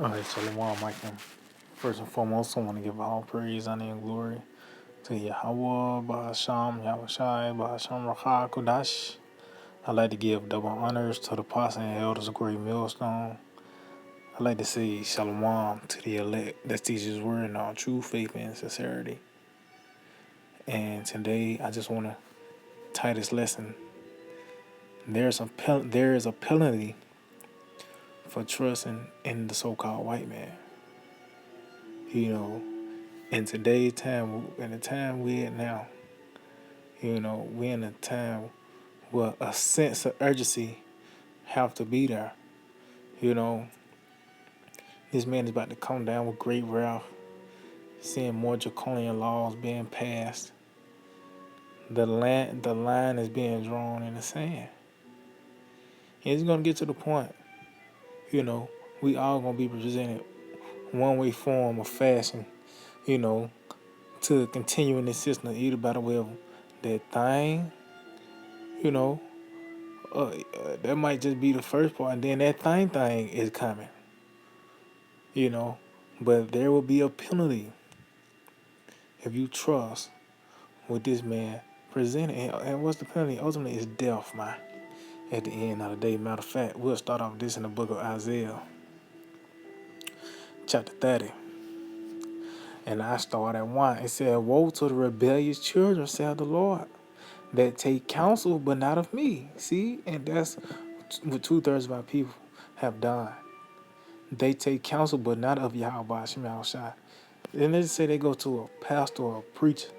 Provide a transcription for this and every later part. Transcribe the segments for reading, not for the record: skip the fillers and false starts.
All right, Shalom, Michael. First and foremost, I want to give all praise, honor, and glory to Yahweh, Ba'asham, Yahushai, Ba'asham, Rakha, Kodash. I'd like to give double honors to the apostles and elders of Great Millstone. I'd like to say Shalom to the elect that teaches His word in all true faith and sincerity. And today, I just want to tie this lesson. There is a penalty for trusting in the so-called white man. In today's time, in the time we're in now, we're in a time where a sense of urgency have to be there. You know, this man is about to come down with great wrath, seeing more draconian laws being passed. The line is being drawn in the sand. And it's gonna get to the point, we all gonna be presented one way form or fashion, to continue in this system, either by the way of that thing, you know, that might just be the first part, and then that thing is coming, but there will be a penalty if you trust what this man presented. And what's the penalty? Ultimately, it's death, man. At the end of the day, matter of fact, we'll start off this in the book of Isaiah, chapter 30. And I start at 1. It said, "Woe to the rebellious children, saith the Lord, that take counsel, but not of me." See? And that's what 2/3 of our people have done. They take counsel, but not of Yahweh Shema Shai. And they say they go to a pastor or a preacher.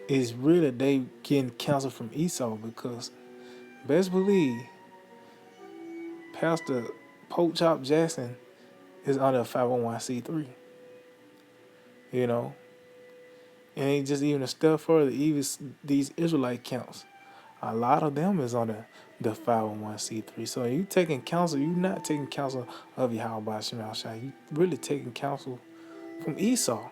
It's really they getting counsel from Esau, because best believe Pastor Pope Chop Jackson is under a 501c3. And he just even a step further, even these Israelite counts, a lot of them is under the 501c3. So you taking counsel, you're not taking counsel of Yahweh Shema Shai. You really taking counsel from Esau.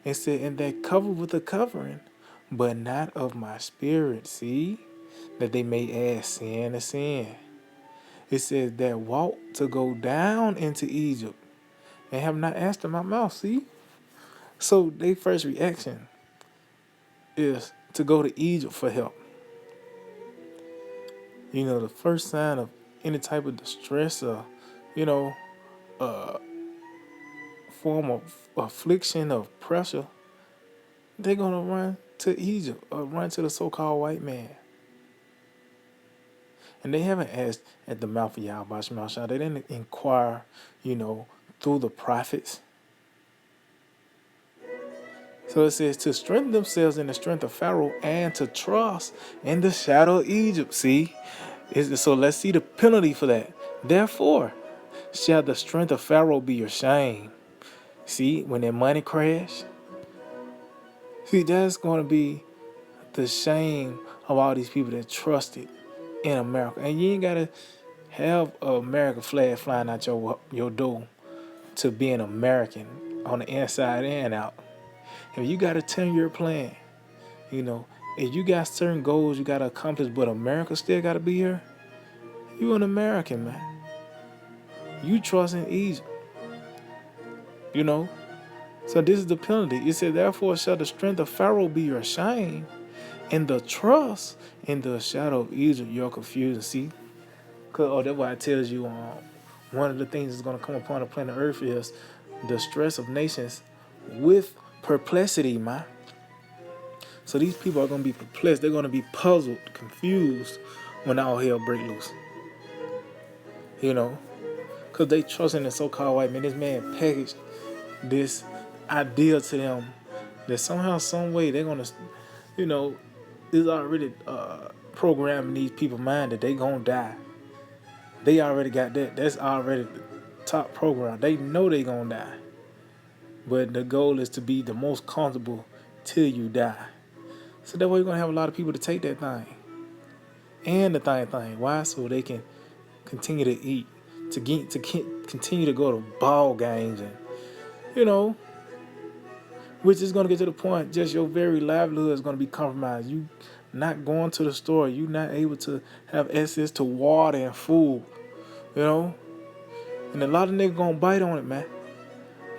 It said, "And that covered with a covering, but not of my spirit." See? That they may add sin to sin. It says that walked to go down into Egypt and have not asked in my mouth. See? So their first reaction is to go to Egypt for help. The first sign of any type of distress or, form of affliction, of pressure, they're going to run to Egypt or run to the so-called white man. And they haven't asked at the mouth of Yahweh Shema Shai. They didn't inquire, through the prophets. So it says to strengthen themselves in the strength of Pharaoh and to trust in the shadow of Egypt. See? So let's see the penalty for that. "Therefore shall the strength of Pharaoh be your shame." See, when that money crash, see, that's going to be the shame of all these people that trusted in America. And you ain't got to have an American flag flying out your door to be an American on the inside and out. If you got a 10-year plan, if you got certain goals you got to accomplish, but America still got to be here, you an American, man. You trust in Egypt, So this is the penalty. It said, "Therefore shall the strength of Pharaoh be your shame, and the trust in the shadow of Egypt your confusion." See? That's why it tells you one of the things that's going to come upon the planet Earth is the stress of nations with perplexity, man. So these people are going to be perplexed. They're going to be puzzled, confused when all hell break loose. Because they trust in the so-called white man. This man packaged this idea to them that somehow, some way, they're going to, it's already programming these people's mind that they going to die. They already got that. That's already the top program. They know they going to die. But the goal is to be the most comfortable till you die. So that way you're going to have a lot of people to take that thing. And the thing. Why? So they can continue to eat. To continue to go to ball games and, which is going to get to the point just your very livelihood is going to be compromised. You not going to the store. You not able to have access to water and food. And a lot of niggas gonna bite on it, man.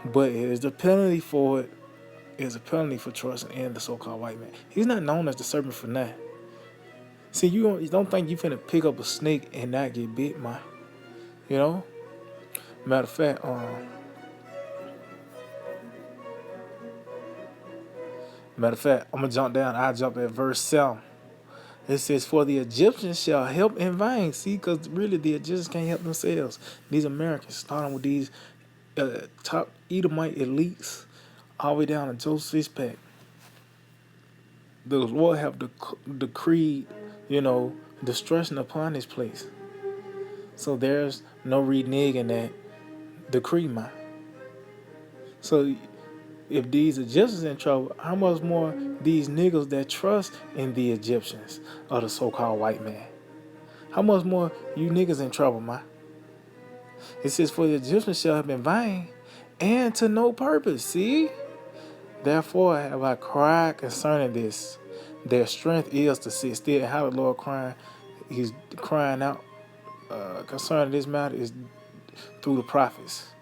But it is the penalty for it. Is a penalty for trusting in the so-called white man. He's not known as the serpent for nothing. See, you don't think you finna pick up a snake and not get bit, man. You know? Matter of fact, I'm gonna jump down. I jump at verse 7. It says, "For the Egyptians shall help in vain." See, because really the Egyptians can't help themselves. These Americans, starting with these top Edomite elites, all the way down to Joseph Fishpack, the Lord have decreed, destruction upon this place. So there's no reneging that decree, man. So if these Egyptians in trouble, how much more these niggas that trust in the Egyptians or the so-called white man? How much more you niggas in trouble, man? It says, "For the Egyptians shall have been vain, and to no purpose." See? "Therefore have I cried concerning this. Their strength is to sit still." And how the Lord crying, he's crying out concerning this matter is through the prophets.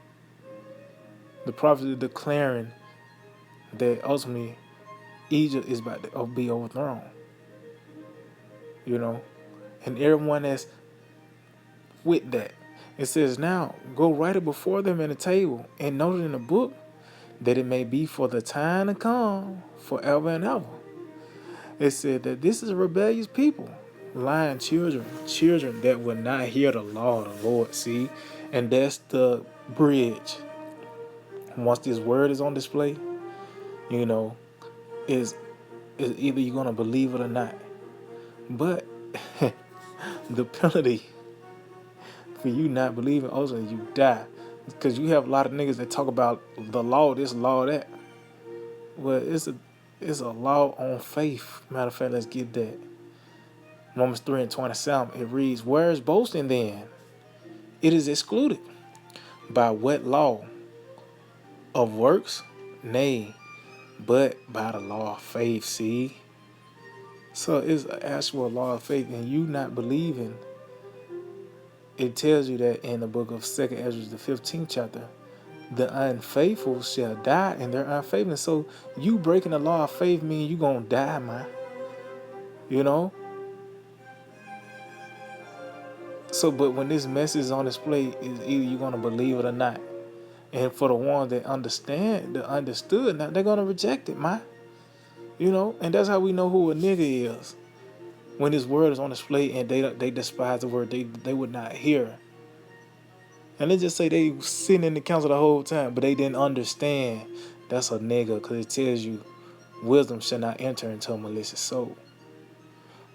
The prophets are declaring that ultimately Egypt is about to be overthrown. And everyone that's with that. It says, "Now go write it before them in a table and note it in a book, that it may be for the time to come, forever and ever." It said that this is a rebellious people, lying children that will not hear the law of the Lord. See, and that's the bridge. Once this word is on display, is either you're gonna believe it or not. But the penalty for you not believing, also you die, because you have a lot of niggas that talk about the law, this law, that. Well, it's a law on faith. Matter of fact, let's get that. Romans 3:27, it reads, "Where is boasting then? It is excluded. By what law? Of works? Nay, but by the law of faith." See? So it's an actual law of faith, and you not believing. It tells you that in the book of 2nd Ezra, the 15th chapter, the unfaithful shall die in their unfaithfulness. So you breaking the law of faith means you gonna die, man. So, but when this message is on display, is either you're gonna believe it or not. And for the ones that understood, now they're gonna reject it, man. And that's how we know who a nigga is. When this word is on display and they despise the word, they would not hear. And they just say they sitting in the council the whole time, but they didn't understand. That's a nigga, because it tells you wisdom shall not enter into a malicious soul.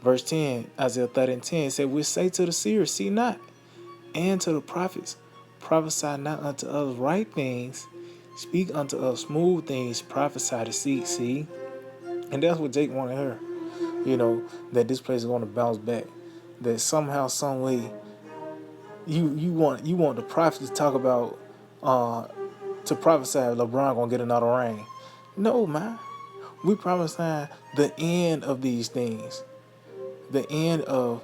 Verse 10, Isaiah 30:10 said, "We say to the seers, see not, and to the prophets, prophesy not unto us right things, speak unto us smooth things, prophesy to see." And that's what Jake wanted her. That this place is going to bounce back. That somehow, some way, you want the prophets to talk about to prophesy LeBron gonna get another ring. No, man. We prophesy the end of these things. The end of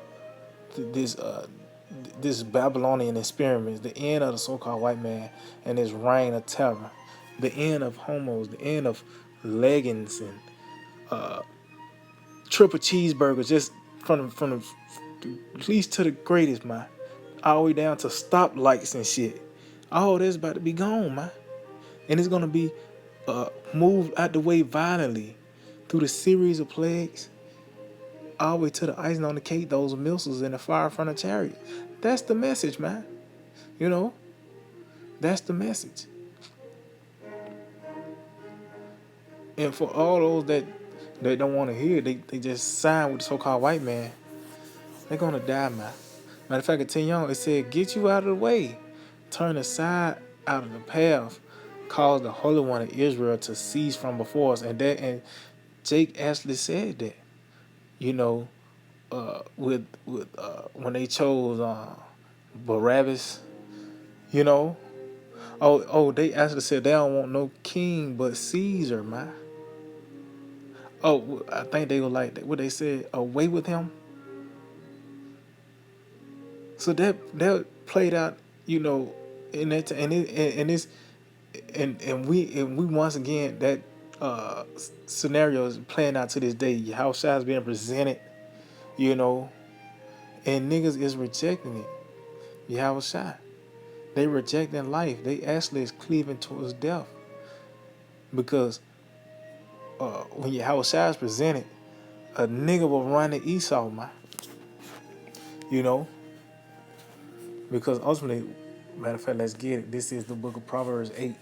this Babylonian experiment, the end of the so-called white man and his reign of terror, the end of homos, the end of leggings and triple cheeseburgers, just from the least to the greatest, man, all the way down to stoplights and shit. All that's about to be gone, man, and it's gonna be moved out the way violently through the series of plagues, all the way to the icing on the cake, those missiles in the fire from the chariot. That's the message, man. That's the message. And for all those that don't want to hear, they just sign with the so-called white man, they're gonna die, man. Matter of fact, at 10 young, it said, "Get you out of the way, turn aside out of the path, cause the Holy One of Israel to cease from before us." And Jake actually said that, with when they chose Barabbas, they actually said they don't want no king but Caesar, man. I think they were like what they said, away with him. So that played out, and it's and we once again that scenario is playing out to this day. How Shai is being presented, you know, and niggas is rejecting it. Yahweh Shai. They rejecting life. They actually is cleaving towards death. Because when Yahweh Shai is presented, a nigga will run to Esau, man. You know? Because ultimately, matter of fact, let's get it. This is the book of Proverbs 8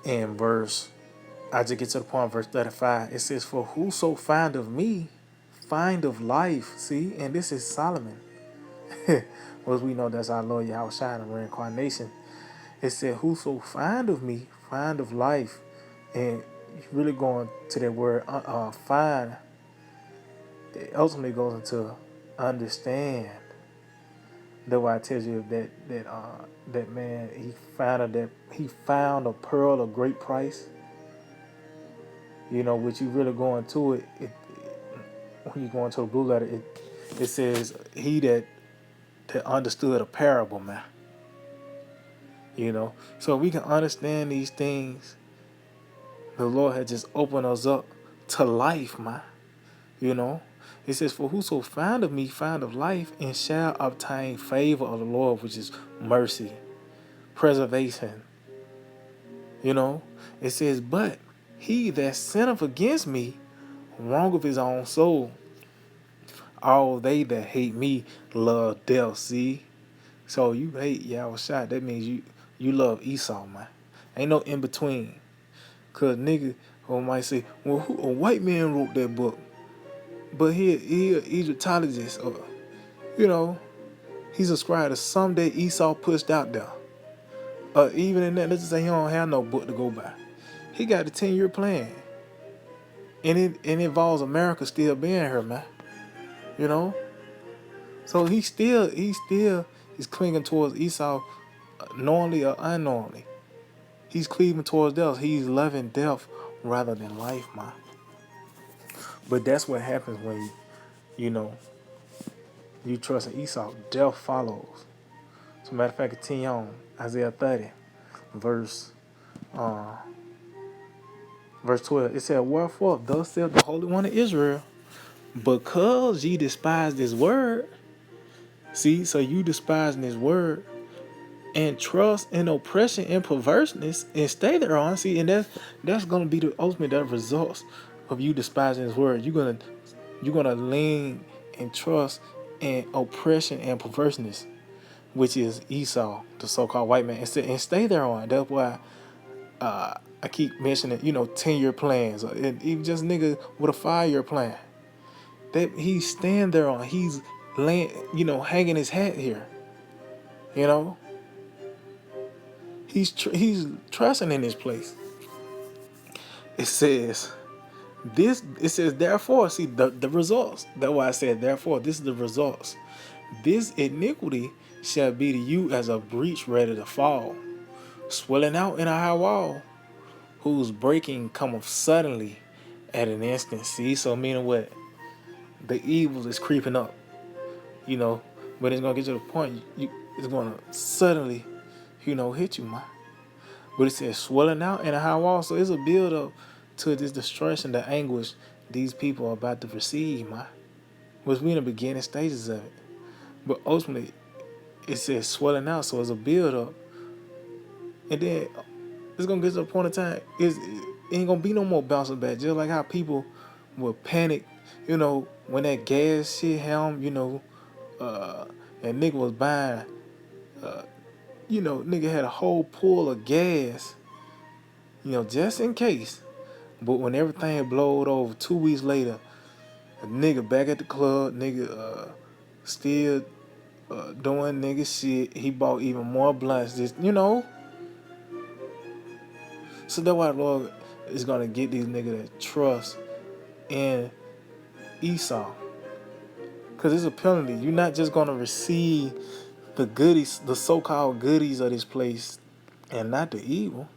and I just get to the point, verse 35. It says, for whoso find of me, find of life. See? And this is Solomon. Well, as we know, that's our Lord Yahweh Shai in reincarnation. It said, whoso find of me, find of life. And really going to that word find, it ultimately goes into understand. That's why I tell you that man, he found a pearl of great price. You know, which you really go into it, when you go into the blue letter, it says he that understood a parable, man. You know, so we can understand these things. The Lord had just opened us up to life, man. You know, it says, for whoso find of me, find of life, and shall obtain favor of the Lord, which is mercy, preservation. You know, it says, but he that sinneth against me, wrong of his own soul. All they that hate me love death. See? So you hate Yahweh Shai, that means you love Esau, man. Ain't no in between. Cause nigga who might say, well, a white man wrote that book, but he an Egyptologist, or you know, he's ascribed to someday Esau pushed out there. Even in that, let's just say he don't have no book to go by. He got the 10-year plan, and it involves America still being here, man. You know, so he still is clinging towards Esau, knowingly or unknowingly. He's cleaving towards death. He's loving death rather than life, man. But that's what happens when you know you trust in Esau. Death follows. So matter of fact, continue on Isaiah 30, verse 12. It said, wherefore thus saith the Holy One of Israel, because ye despise this word. See, so you despising this word and trust in oppression and perverseness and stay there on. See, and that's gonna be the ultimate results of you despising his word. You're gonna lean and trust in oppression and perverseness, which is Esau, the so-called white man, and stay there on. That's why I keep mentioning, 10-year plans, and even just nigga with a 5-year plan. That he's stand there on. He's laying, hanging his hat here. He's trusting in this place. It says this. It says therefore. See the results. That's why I said therefore. This is the results. This iniquity shall be to you as a breach ready to fall, swelling out in a high wall, whose breaking cometh suddenly at an instant. See, so meaning what? The evil is creeping up, but it's gonna get to the point. It's gonna suddenly, hit you, man. But it says swelling out in a high wall, so it's a build up to this destruction, the anguish these people are about to receive, man. Was we in the beginning stages of it, but ultimately it says swelling out, so it's a build up, and then it's gonna get to the point of time. It ain't gonna be no more bouncing back. Just like how people will panic, when that gas shit happened, and nigga was buying, nigga had a whole pool of gas, just in case. But when everything blowed over 2 weeks later, a nigga back at the club, nigga still doing nigga shit. He bought even more blunts. So that's why the Lord is gonna get these niggas that trust in Esau. Because it's a penalty. You're not just gonna receive the goodies, the so-called goodies of this place, and not the evil.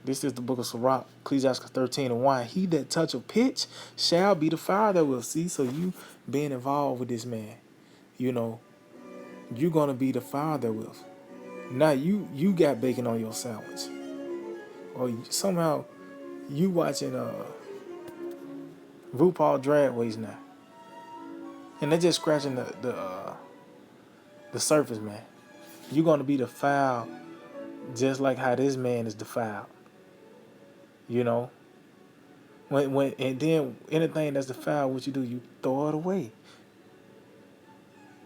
This is the book of Sirach, Ecclesiastes 13:1. He that touch a pitch shall be defiled therewith. See, so you being involved with this man, you're gonna be defiled therewith. Now you got bacon on your sandwich, or somehow you watching RuPaul Drag Race now, and they're just scratching the surface, man. You're gonna be defiled just like how this man is defiled. You know, when and then anything that's defiled, what you do, you throw it away.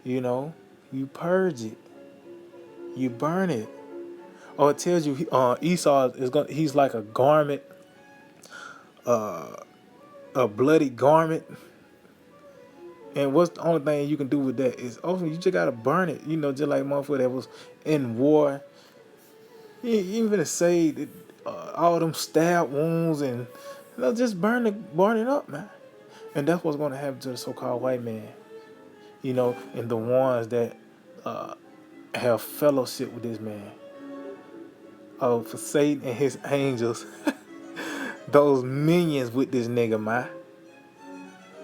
You know, you purge it, you burn it. Or it tells you Esau is going. He's like a garment, a bloody garment. And what's the only thing you can do with that is ultimately you just gotta burn it. You know, just like motherfucker that was in war. You even say that, all them stab wounds and just burn it up, man. And that's what's gonna happen to the so-called white man. You know, and the ones that have fellowship with this man. Oh, for Satan and his angels, those minions with this nigga, man.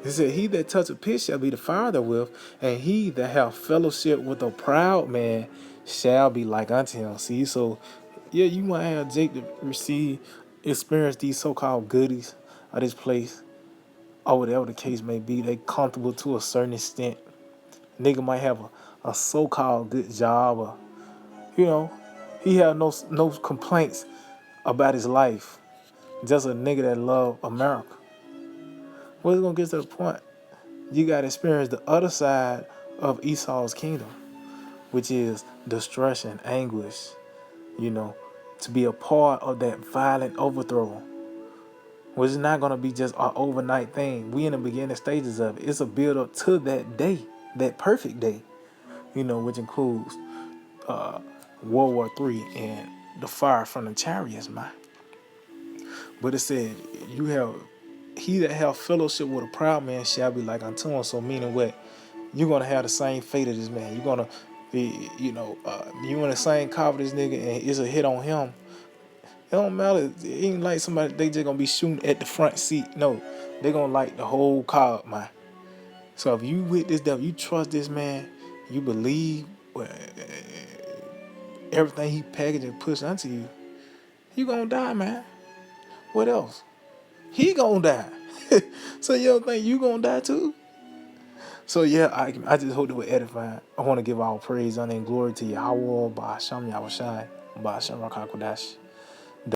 He said, "He that touch a pitch shall be defiled therewith, and he that have fellowship with a proud man shall be like unto him." See, so yeah, you might have Jake to experience these so-called goodies of this place, or whatever the case may be. They comfortable to a certain extent. Nigga might have a so-called good job, or you know, he have no complaints about his life. Just a nigga that love America. What's gonna get to the point? You gotta experience the other side of Esau's kingdom, which is destruction, anguish, you know, to be a part of that violent overthrow, which is not gonna be just an overnight thing. We in the beginning stages of it. It's a build up to that day, that perfect day, you know, which includes World War III and the fire from the chariots, man. But it said, you have he that have fellowship with a proud man shall be like unto him. So meaning what? You're gonna have the same fate of this man. You're gonna be, you in the same car with this nigga and it's a hit on him. It don't matter. It ain't like somebody they just gonna be shooting at the front seat. No, they gonna light the whole car up, man. So if you with this devil, you trust this man, you believe everything he packaged and pushed onto you, you gonna die, man. What else? He gonna die. So you don't think you gonna die too? So yeah, I just hope that we're edifying. I want to give all praise, honor, and glory to Yahweh, Ba'ashem Yahushai, Ba'ashem Rakakwadash.